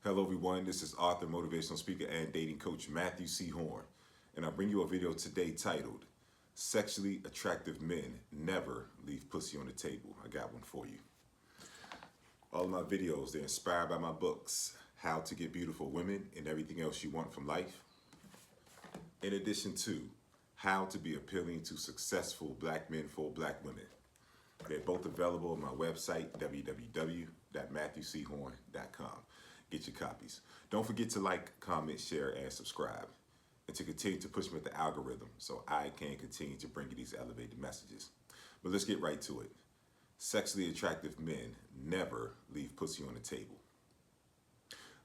Hello everyone, this is author, motivational speaker, and dating coach Matthew C. Horne, and I bring you a video today titled, Sexually Attractive Men Never Leave Pussy on the Table. I got one for you. All of my videos, they're inspired by my books, How to Get Beautiful Women and Everything Else You Want from Life, in addition to How to Be Appealing to Successful Black Men for Black Women. They're both available on my website, www.matthewchorne.com. Get your copies. Don't forget to like, comment, share, and subscribe, and to continue to push me with the algorithm so I can continue to bring you these elevated messages. But let's get right to it. Sexually attractive men never leave pussy on the table.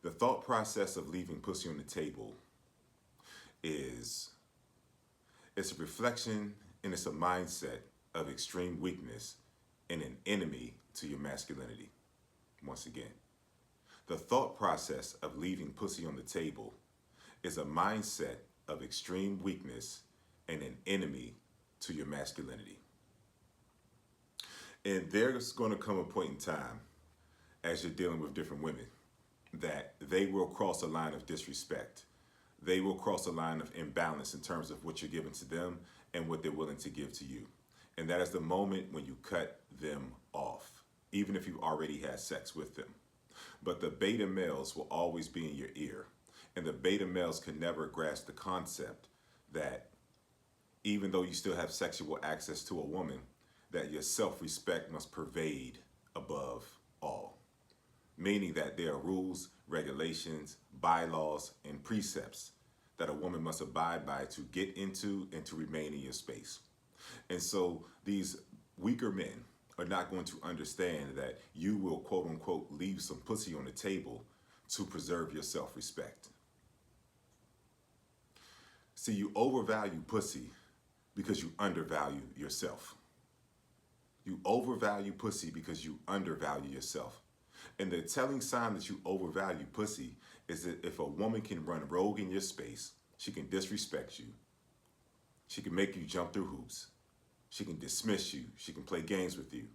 The thought process of leaving pussy on the table it's a reflection and it's a mindset of extreme weakness and an enemy to your masculinity. Once again, the thought process of leaving pussy on the table is a mindset of extreme weakness and an enemy to your masculinity. And there's going to come a point in time as you're dealing with different women that they will cross a line of disrespect. They will cross a line of imbalance in terms of what you're giving to them and what they're willing to give to you. And that is the moment when you cut them off, even if you've already had sex with them. But the beta males will always be in your ear. And the beta males can never grasp the concept that even though you still have sexual access to a woman, that your self-respect must pervade above all. Meaning that there are rules, regulations, bylaws, and precepts that a woman must abide by to get into and to remain in your space. And so these weaker men are not going to understand that you will, quote unquote, leave some pussy on the table to preserve your self-respect. See, you overvalue pussy because you undervalue yourself. You overvalue pussy because you undervalue yourself. And the telling sign that you overvalue pussy is that if a woman can run rogue in your space, she can disrespect you, she can make you jump through hoops, she can dismiss you, she can play games with you,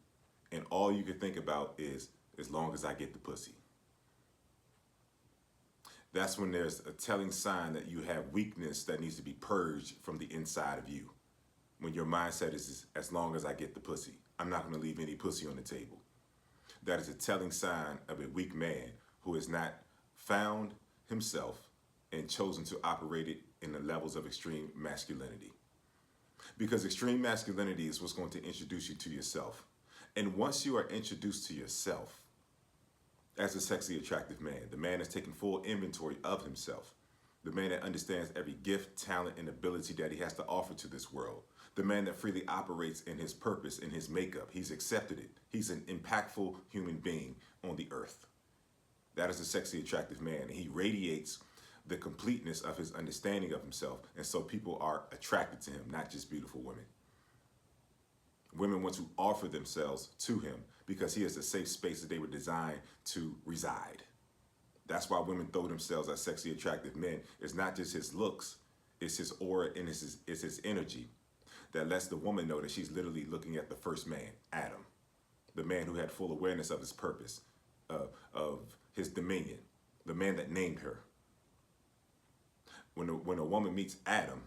and all you can think about is, as long as I get the pussy. That's when there's a telling sign that you have weakness that needs to be purged from the inside of you. When your mindset is, as long as I get the pussy, I'm not going to leave any pussy on the table. That is a telling sign of a weak man who has not found himself and chosen to operate it in the levels of extreme masculinity. Because extreme masculinity is what's going to introduce you to yourself. And once you are introduced to yourself as a sexually attractive man, the man that's taking full inventory of himself, the man that understands every gift, talent, and ability that he has to offer to this world, the man that freely operates in his purpose, in his makeup, he's accepted it. He's an impactful human being on the earth. That is a sexually attractive man. And he radiates the completeness of his understanding of himself. And so people are attracted to him, not just beautiful women. Women want to offer themselves to him because he is a safe space that they were designed to reside. That's why women throw themselves at sexually attractive men. It's not just his looks, it's his aura and it's his energy that lets the woman know that she's literally looking at the first man, Adam, the man who had full awareness of his purpose, of his dominion, the man that named her. When a woman meets Adam,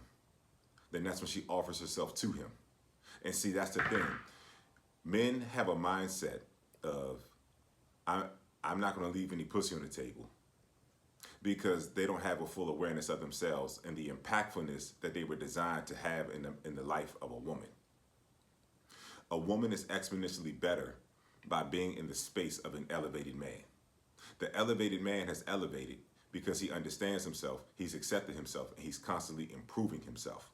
then that's when she offers herself to him. And see, that's the thing. Men have a mindset of, I'm not going to leave any pussy on the table, because they don't have a full awareness of themselves and the impactfulness that they were designed to have in the life of a woman. A woman is exponentially better by being in the space of an elevated man. The elevated man has elevated because he understands himself, he's accepted himself, and he's constantly improving himself.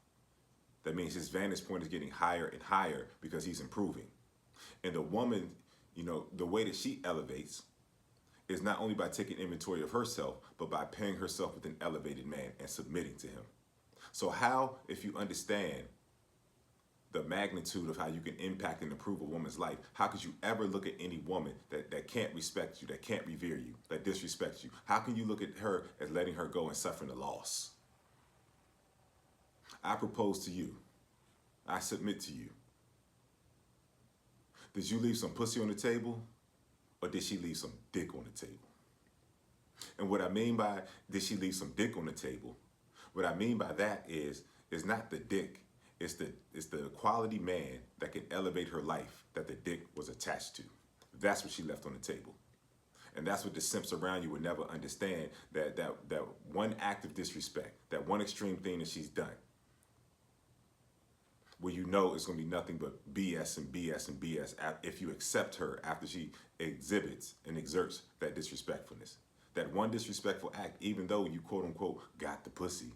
That means his vantage point is getting higher and higher because he's improving. And the woman, the way that she elevates is not only by taking inventory of herself, but by pairing herself with an elevated man and submitting to him. So how, if you understand the magnitude of how you can impact and improve a woman's life, how could you ever look at any woman that can't respect you, that can't revere you, that disrespects you? How can you look at her as letting her go and suffering a loss? I propose to you, I submit to you. Did you leave some pussy on the table, or did she leave some dick on the table? And what I mean by did she leave some dick on the table? What I mean by that is not the dick. It's the quality man that can elevate her life that the dick was attached to. That's what she left on the table. And that's what the simps around you would never understand, that one act of disrespect, that one extreme thing that she's done, where you know it's going to be nothing but BS and BS and BS if you accept her after she exhibits and exerts that disrespectfulness. That one disrespectful act, even though you quote unquote got the pussy,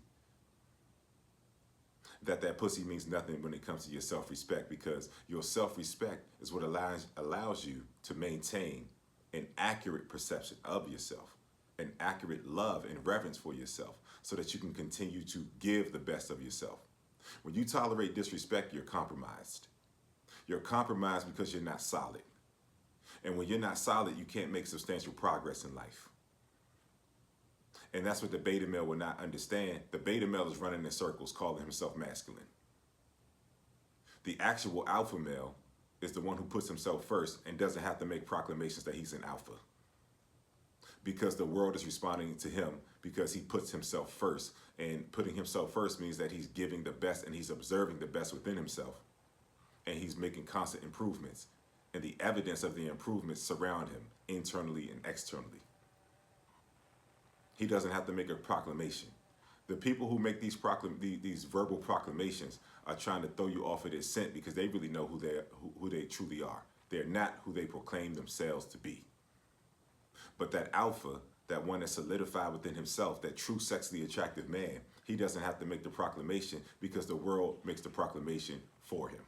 that pussy means nothing when it comes to your self-respect, because your self-respect is what allows you to maintain an accurate perception of yourself, an accurate love and reverence for yourself, so that you can continue to give the best of yourself. When you tolerate disrespect, you're compromised. You're compromised because you're not solid. And when you're not solid, you can't make substantial progress in life. And that's what the beta male will not understand. The beta male is running in circles calling himself masculine. The actual alpha male is the one who puts himself first and doesn't have to make proclamations that he's an alpha, because the world is responding to him because he puts himself first. And putting himself first means that he's giving the best and he's observing the best within himself. And he's making constant improvements. And the evidence of the improvements surround him internally and externally. He doesn't have to make a proclamation. The people who make these verbal proclamations are trying to throw you off of their scent, because they really know who they truly are. They're not who they proclaim themselves to be. But that alpha, that one that's solidified within himself, that true sexually attractive man, he doesn't have to make the proclamation, because the world makes the proclamation for him.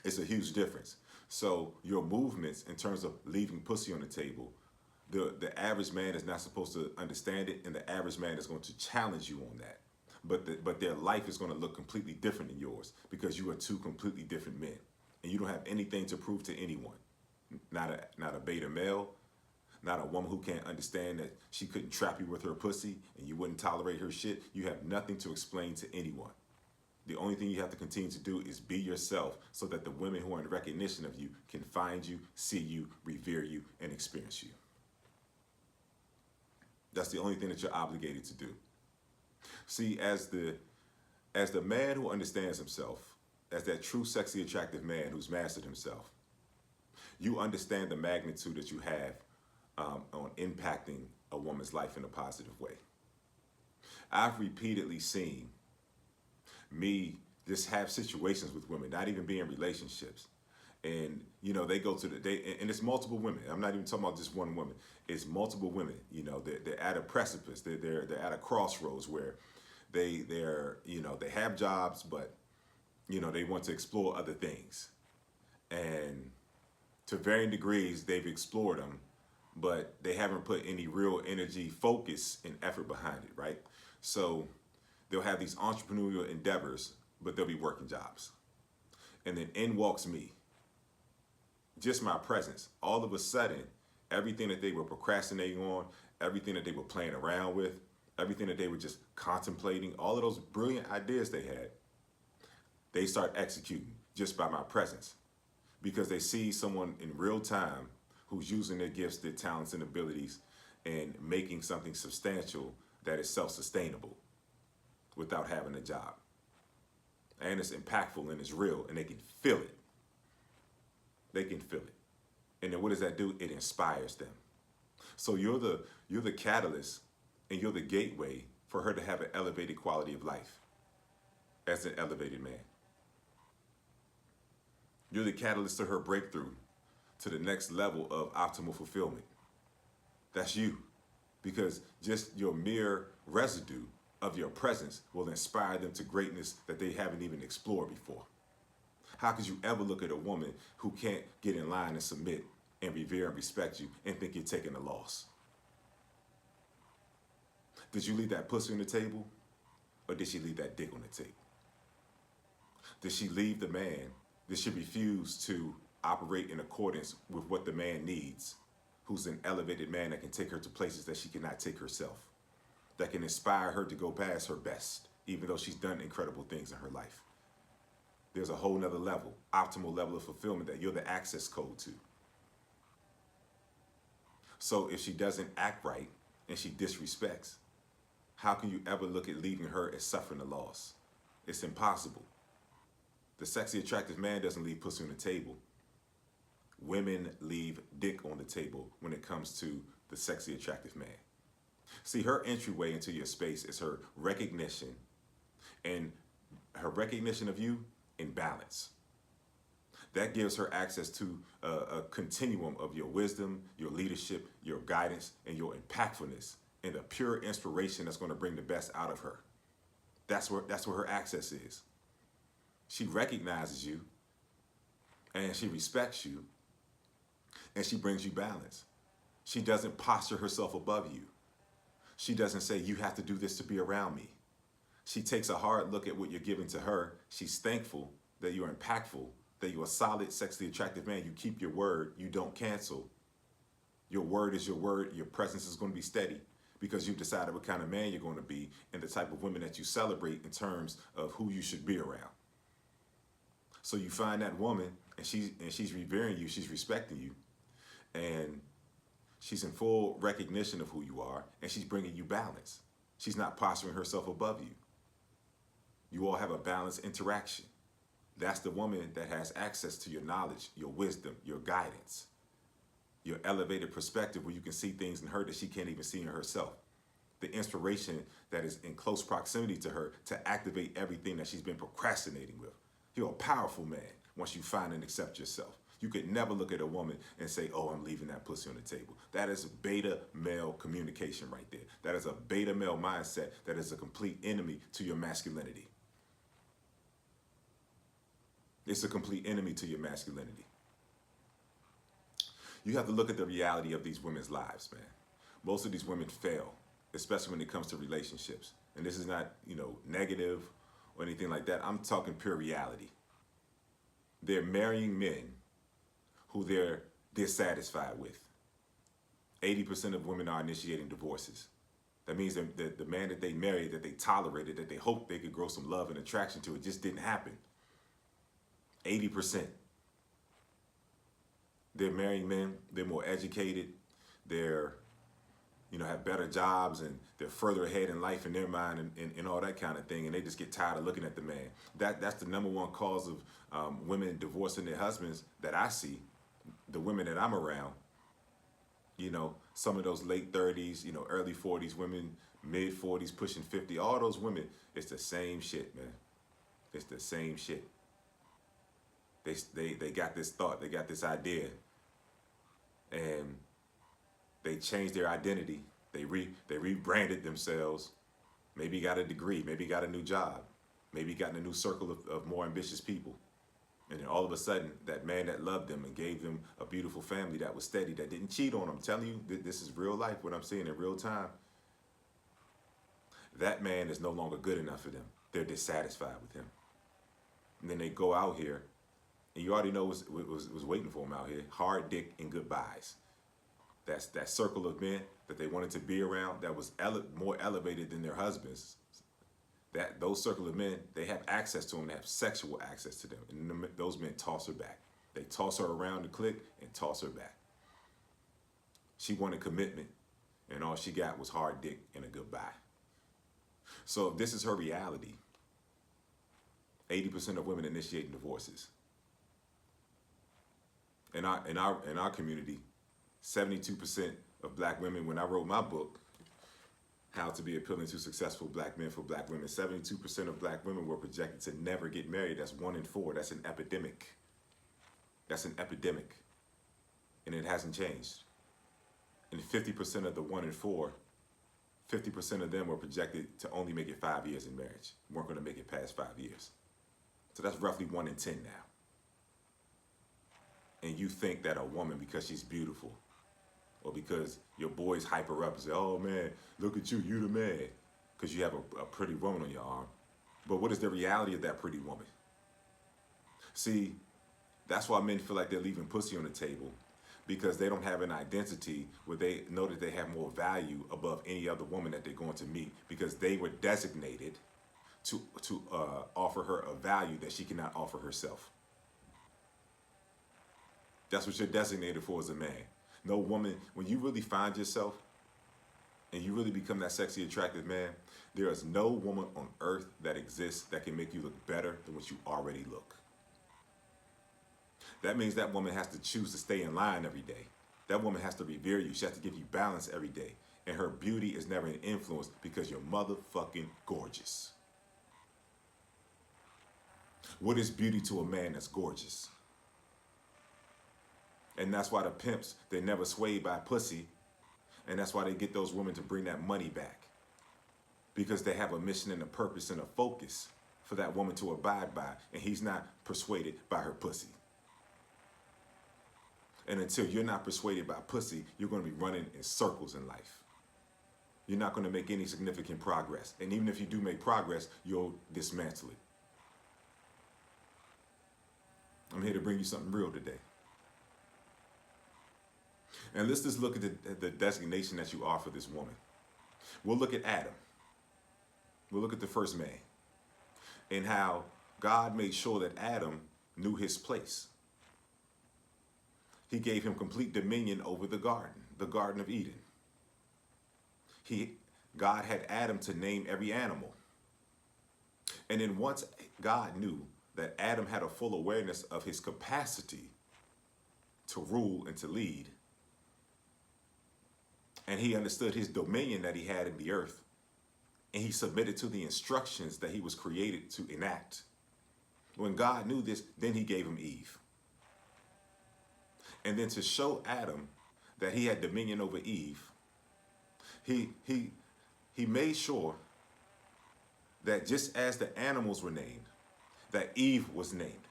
It's a huge difference. So your movements in terms of leaving pussy on the table, the average man is not supposed to understand it, and the average man is going to challenge you on that. But their life is going to look completely different than yours, because you are two completely different men, and you don't have anything to prove to anyone. Not a beta male, not a woman who can't understand that she couldn't trap you with her pussy and you wouldn't tolerate her shit. You have nothing to explain to anyone. The only thing you have to continue to do is be yourself, so that the women who are in recognition of you can find you, see you, revere you, and experience you. That's the only thing that you're obligated to do. See, as the man who understands himself, as that true sexy attractive man who's mastered himself, you understand the magnitude that you have on impacting a woman's life in a positive way. I've repeatedly seen me just have situations with women, not even be in relationships. And, they go to and it's multiple women. I'm not even talking about just one woman. It's multiple women. They're at a precipice. They're at a crossroads where they have jobs, but, they want to explore other things. And to varying degrees, they've explored them, but they haven't put any real energy, focus, and effort behind it, right? So they'll have these entrepreneurial endeavors, but they'll be working jobs. And then in walks me. Just my presence. All of a sudden, everything that they were procrastinating on, everything that they were playing around with, everything that they were just contemplating, all of those brilliant ideas they had, they start executing just by my presence. Because they see someone in real time who's using their gifts, their talents, and abilities, and making something substantial that is self-sustainable without having a job. And it's impactful and it's real, and they can feel it. They can feel it. And then what does that do? It inspires them. So you're the catalyst, and you're the gateway for her to have an elevated quality of life as an elevated man. You're the catalyst to her breakthrough to the next level of optimal fulfillment. That's you. Because just your mere residue of your presence will inspire them to greatness that they haven't even explored before. How could you ever look at a woman who can't get in line and submit and revere and respect you and think you're taking a loss? Did you leave that pussy on the table, or did she leave that dick on the table? Did she leave the man? Did she refuse to operate in accordance with what the man needs, who's an elevated man that can take her to places that she cannot take herself, that can inspire her to go past her best, even though she's done incredible things in her life? There's a whole nother level, optimal level of fulfillment that you're the access code to. So if she doesn't act right and she disrespects, how can you ever look at leaving her as suffering a loss? It's impossible. The sexy, attractive man doesn't leave pussy on the table. Women leave dick on the table when it comes to the sexy, attractive man. See, her entryway into your space is her recognition, and her recognition of you in balance. That gives her access to a continuum of your wisdom, your leadership, your guidance, and your impactfulness, and the pure inspiration that's going to bring the best out of her. That's where her access is. She recognizes you, and she respects you, and she brings you balance. She doesn't posture herself above you. She doesn't say, you have to do this to be around me. She takes a hard look at what you're giving to her. She's thankful that you're impactful, that you're a solid, sexually attractive man. You keep your word. You don't cancel. Your word is your word. Your presence is going to be steady because you've decided what kind of man you're going to be and the type of women that you celebrate in terms of who you should be around. So you find that woman, and she's revering you. She's respecting you. And she's in full recognition of who you are, and she's bringing you balance. She's not posturing herself above you. You all have a balanced interaction. That's the woman that has access to your knowledge, your wisdom, your guidance, your elevated perspective where you can see things in her that she can't even see in herself. The inspiration that is in close proximity to her to activate everything that she's been procrastinating with. You're a powerful man once you find and accept yourself. You could never look at a woman and say, oh, I'm leaving that pussy on the table. That is beta male communication right there. That is a beta male mindset that is a complete enemy to your masculinity. It's a complete enemy to your masculinity. You have to look at the reality of these women's lives, man. Most of these women fail, especially when it comes to relationships. And this is not, negative or anything like that. I'm talking pure reality. They're marrying men who they're dissatisfied with. 80% of women are initiating divorces. That means that the man that they married, that they tolerated, that they hoped they could grow some love and attraction to, it just didn't happen. 80%. They're marrying men, they're more educated, they're, have better jobs, and they're further ahead in life in their mind and all that kind of thing, and they just get tired of looking at the man. That's the number one cause of women divorcing their husbands that I see. The women that I'm around, some of those late 30s, early 40s women, mid 40s, pushing 50, all those women, it's the same shit, man. It's the same shit. They got this thought, they got this idea, and they changed their identity. They rebranded themselves, maybe got a degree, maybe got a new job, maybe got in a new circle of more ambitious people. And then all of a sudden, that man that loved them and gave them a beautiful family that was steady, that didn't cheat on them. I'm telling you, this is real life, what I'm seeing in real time. That man is no longer good enough for them. They're dissatisfied with him. And then they go out here, and you already know was waiting for them out here. Hard dick and goodbyes. That's that circle of men that they wanted to be around that was more elevated than their husbands. Those circle of men, they have access to them, they have sexual access to them. And those men toss her back. They toss her around the clique and toss her back. She wanted commitment, and all she got was hard dick and a goodbye. So this is her reality. 80% of women initiating divorces. In our community, 72% of black women, when I wrote my book, How to Be Appealing to Successful Black Men for Black Women, 72% of black women were projected to never get married. That's 1 in 4. That's an epidemic. That's an epidemic. And it hasn't changed. And 50% of the 1 in 4, 50% of them were projected to only make it 5 years in marriage. Weren't going to make it past 5 years. So that's roughly 1 in 10 now. And you think that a woman, because she's beautiful, or because your boys hype her up and say, oh man, look at you, you the man, because you have a pretty woman on your arm. But what is the reality of that pretty woman? See, that's why men feel like they're leaving pussy on the table, because they don't have an identity where they know that they have more value above any other woman that they're going to meet, because they were designated to offer her a value that she cannot offer herself. That's what you're designated for as a man. No woman, when you really find yourself and you really become that sexy, attractive man, there is no woman on earth that exists that can make you look better than what you already look. That means that woman has to choose to stay in line every day. That woman has to revere you. She has to give you balance every day. And her beauty is never an influence because you're motherfucking gorgeous. What is beauty to a man that's gorgeous? And that's why the pimps, they're never swayed by pussy. And that's why they get those women to bring that money back. Because they have a mission and a purpose and a focus for that woman to abide by. And he's not persuaded by her pussy. And until you're not persuaded by pussy, you're going to be running in circles in life. You're not going to make any significant progress. And even if you do make progress, you'll dismantle it. I'm here to bring you something real today. And let's just look at the designation that you are for this woman. We'll look at Adam. We'll look at the first man and how God made sure that Adam knew his place. He gave him complete dominion over the Garden of Eden. God had Adam to name every animal. And then once God knew that Adam had a full awareness of his capacity to rule and to lead, and he understood his dominion that he had in the earth, and he submitted to the instructions that he was created to enact. When God knew this, then he gave him Eve. And then to show Adam that he had dominion over Eve, he made sure that just as the animals were named, that Eve was named.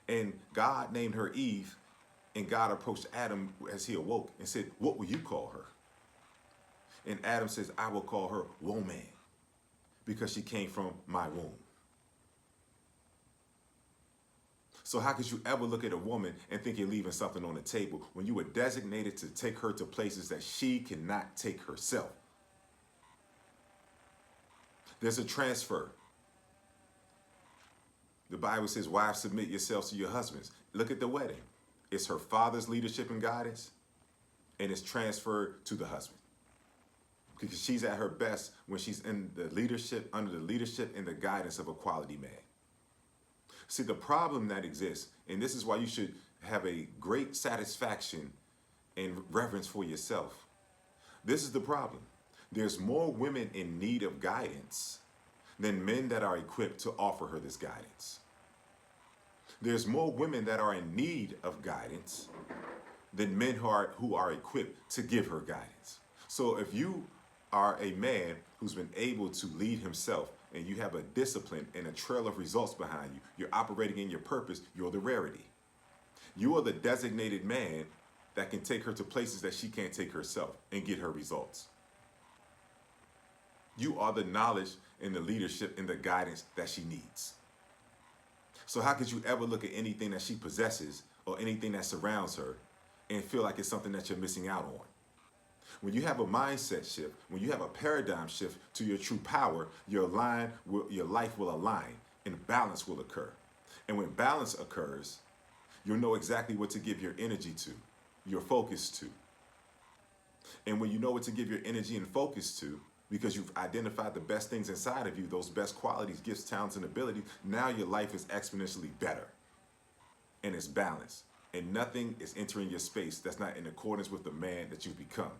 And God named her Eve, and God approached Adam as he awoke and said, "What will you call her?" And Adam says, "I will call her woman, because she came from my womb." So how could you ever look at a woman and think you're leaving something on the table when you were designated to take her to places that she cannot take herself? There's a transfer. The Bible says, "Wives, submit yourselves to your husbands." Look at the wedding. It's her father's leadership and guidance, and it's transferred to the husband. Because she's at her best when she's in the leadership, under the leadership and the guidance of a quality man. See, the problem that exists, and this is why you should have a great satisfaction and reverence for yourself. This is the problem. There's more women in need of guidance than men that are equipped to offer her this guidance. There's more women that are in need of guidance than men who are equipped to give her guidance. So if you are a man who's been able to lead himself, and you have a discipline and a trail of results behind you, you're operating in your purpose, you're the rarity. You are the designated man that can take her to places that she can't take herself and get her results. You are the knowledge and the leadership and the guidance that she needs. So how could you ever look at anything that she possesses or anything that surrounds her and feel like it's something that you're missing out on? When you have a mindset shift, when you have a paradigm shift to your true power, your life will align and balance will occur. And when balance occurs, you'll know exactly what to give your energy to, your focus to. And when you know what to give your energy and focus to, because you've identified the best things inside of you, those best qualities, gifts, talents, and abilities, now your life is exponentially better. And it's balanced. And nothing is entering your space that's not in accordance with the man that you've become.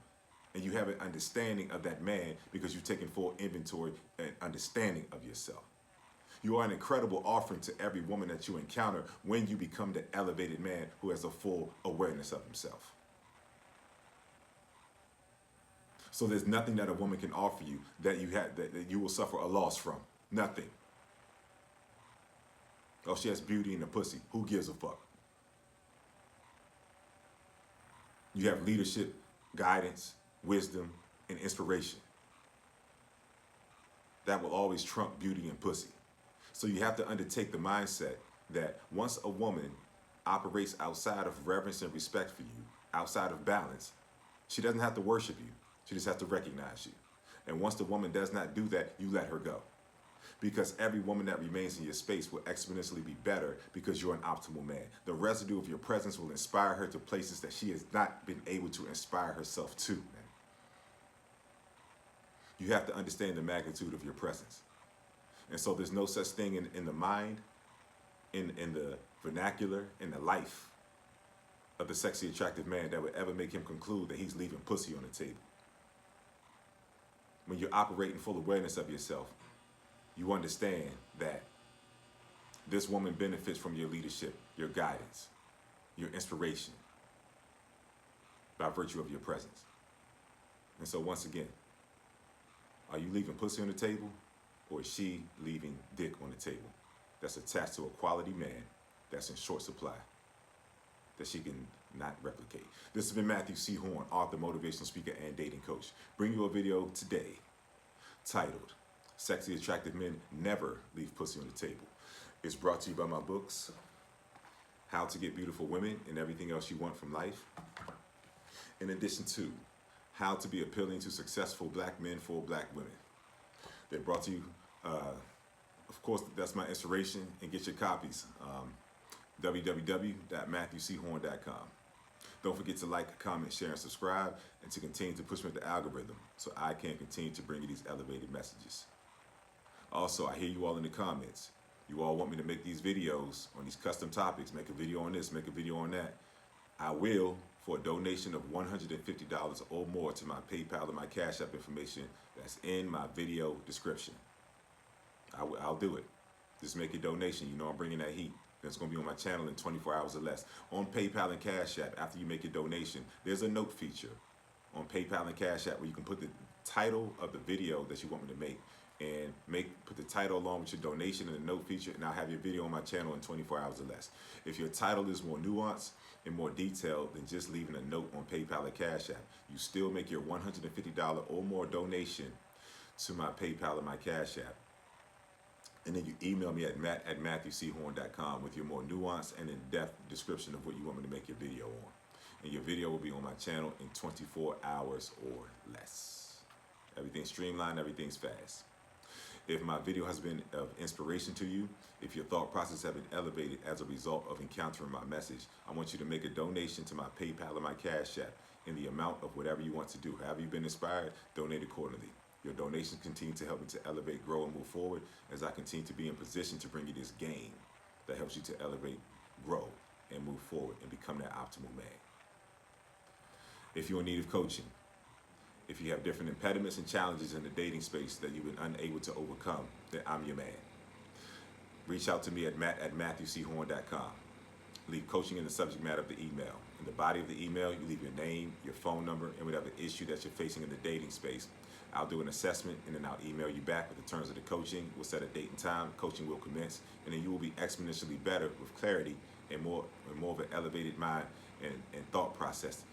And you have an understanding of that man because you've taken full inventory and understanding of yourself. You are an incredible offering to every woman that you encounter when you become the elevated man who has a full awareness of himself. So there's nothing that a woman can offer you that you will suffer a loss from. Nothing. Oh, she has beauty in the pussy. Who gives a fuck? You have leadership, guidance, wisdom, and inspiration. That will always trump beauty and pussy. So you have to undertake the mindset that once a woman operates outside of reverence and respect for you, outside of balance, she doesn't have to worship you. She just has to recognize you. And once the woman does not do that, you let her go. Because every woman that remains in your space will exponentially be better because you're an optimal man. The residue of your presence will inspire her to places that she has not been able to inspire herself to, man. You have to understand the magnitude of your presence. And so there's no such thing in the mind, in the vernacular, in the life of the sexy, attractive man that would ever make him conclude that he's leaving pussy on the table. When you're operating full awareness of yourself, you understand that this woman benefits from your leadership, your guidance, your inspiration by virtue of your presence. And so once again, are you leaving pussy on the table, or is she leaving dick on the table that's attached to a quality man that's in short supply that she can not replicate? This has been Matthew C. Horne, author, motivational speaker, and dating coach. Bring you a video today titled, Sexy Attractive Men Never Leave Pussy on the Table. It's brought to you by my books, How to Get Beautiful Women and Everything Else You Want from Life, in addition to How to Be Appealing to Successful Black Men for Black Women. They're brought to you, of course, that's my inspiration, and get your copies, www.matthewchorne.com. Don't forget to like, comment, share, and subscribe, and to continue to push me with the algorithm so I can continue to bring you these elevated messages. Also, I hear you all in the comments. You all want me to make these videos on these custom topics, make a video on this, make a video on that. I will, for a donation of $150 or more to my PayPal and my Cash App information that's in my video description. I'll do it. Just make a donation. You know I'm bringing that heat. That's going to be on my channel in 24 hours or less. On PayPal and Cash App, after you make a donation, there's a note feature on PayPal and Cash App where you can put the title of the video that you want me to make, and put the title along with your donation and the note feature, and I'll have your video on my channel in 24 hours or less. If your title is more nuanced and more detailed than just leaving a note on PayPal or Cash App, you still make your $150 or more donation to my PayPal or my Cash App. And then you email me at matthewchorne.com with your more nuanced and in-depth description of what you want me to make your video on. And your video will be on my channel in 24 hours or less. Everything's streamlined, everything's fast. If my video has been of inspiration to you, if your thought process has been elevated as a result of encountering my message, I want you to make a donation to my PayPal or my Cash App in the amount of whatever you want to do. However you've been inspired, donate accordingly. Your donations continue to help me to elevate, grow, and move forward as I continue to be in position to bring you this game that helps you to elevate, grow, and move forward and become that optimal man. If you're in need of coaching, if you have different impediments and challenges in the dating space that you've been unable to overcome, then I'm your man. Reach out to me at matthewchorne.com. Leave coaching in the subject matter of the email. In the body of the email, you leave your name, your phone number, and whatever issue that you're facing in the dating space. I'll do an assessment, and then I'll email you back with the terms of the coaching. We'll set a date and time. Coaching will commence, and then you will be exponentially better with clarity and more of an elevated mind and thought process,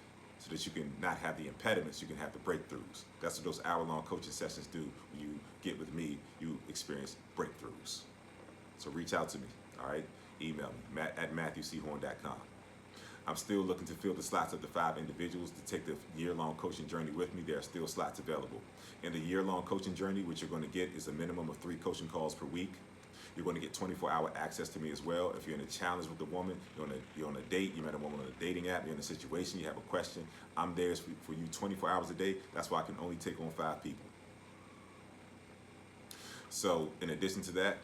so that you can not have the impediments, you can have the breakthroughs. That's what those hour-long coaching sessions do. When you get with me, you experience breakthroughs. So reach out to me, all right? Email me, at matthewchorne.com. I'm still looking to fill the slots of the 5 individuals to take the year-long coaching journey with me. There are still slots available. In the year-long coaching journey, what you're going to get is a minimum of 3 coaching calls per week. You're going to get 24-hour access to me as well. If you're in a challenge with a woman, you're on a date, you met a woman on a dating app, you're in a situation, you have a question, I'm there for you 24 hours a day. That's why I can only take on 5 people. So in addition to that,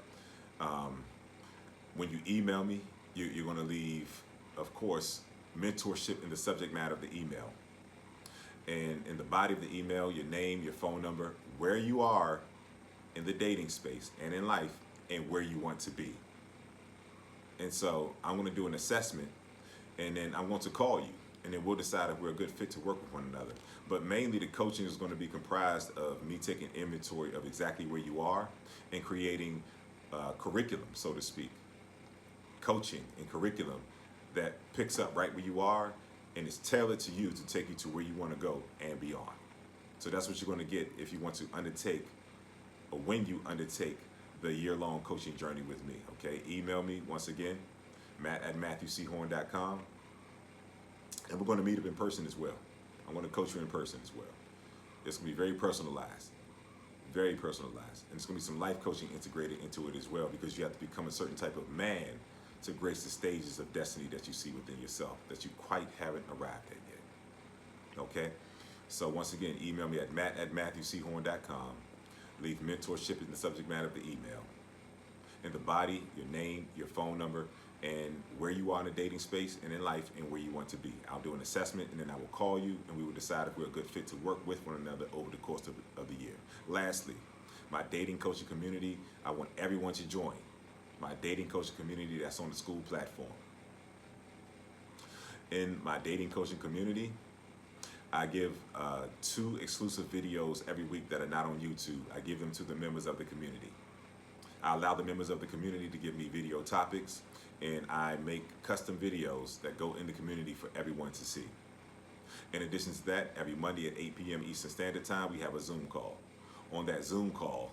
when you email me, you're going to leave, of course, mentorship in the subject matter of the email. And in the body of the email, your name, your phone number, where you are in the dating space and in life, and where you want to be. And so I'm going to do an assessment, and then I'm going to call you, and then we'll decide if we're a good fit to work with one another. But mainly the coaching is going to be comprised of me taking inventory of exactly where you are and creating curriculum, so to speak. Coaching and curriculum that picks up right where you are and is tailored to you to take you to where you want to go and beyond. So that's what you're going to get if you want to undertake, or when you undertake, the year-long coaching journey with me, okay? Email me, once again, matt@matthewchorne.com. And we're going to meet up in person as well. I'm going to coach you in person as well. It's going to be very personalized. very personalized. And it's going to be some life coaching integrated into it as well, because you have to become a certain type of man to grace the stages of destiny that you see within yourself that you quite haven't arrived at yet. Okay? So once again, email me at matt@matthewchorne.com. Leave mentorship in the subject matter of the email. In the body, your name, your phone number, and where you are in the dating space and in life and where you want to be. I'll do an assessment, and then I will call you, and we will decide if we're a good fit to work with one another over the course of the year. Lastly, my dating coaching community, I want everyone to join. My dating coaching community that's on the school platform. In my dating coaching community, I give 2 exclusive videos every week that are not on YouTube. I give them to the members of the community. I allow the members of the community to give me video topics, and I make custom videos that go in the community for everyone to see. In addition to that, every Monday at 8 p.m. Eastern Standard Time, we have a Zoom call. On that Zoom call,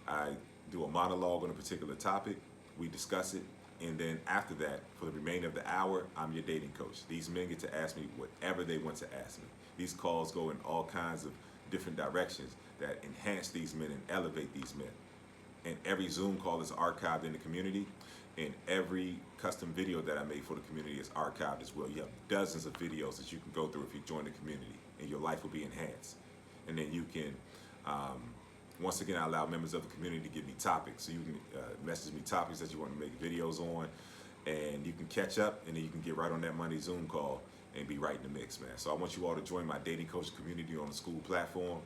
I do a monologue on a particular topic, we discuss it, and then after that, for the remainder of the hour, I'm your dating coach. These men get to ask me whatever they want to ask me. These calls go in all kinds of different directions that enhance these men and elevate these men. And every Zoom call is archived in the community, and every custom video that I made for the community is archived as well. You have dozens of videos that you can go through if you join the community, and your life will be enhanced. And then you can, once again, I allow members of the community to give me topics. So you can message me topics that you want to make videos on, and you can catch up, and then you can get right on that Monday Zoom call and be right in the mix, man. So I want you all to join my dating coach community on the school platform.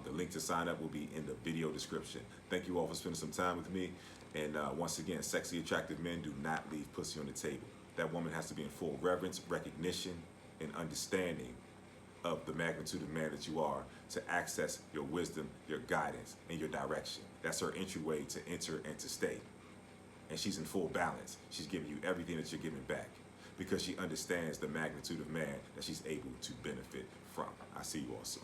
The link to sign up will be in the video description. Thank you all for spending some time with me. And once again, sexy, attractive men do not leave pussy on the table. That woman has to be in full reverence, recognition, and understanding of the magnitude of man that you are to access your wisdom, your guidance, and your direction. That's her entryway to enter and to stay. And she's in full balance. She's giving you everything that you're giving back because she understands the magnitude of man that she's able to benefit from. I see you all soon.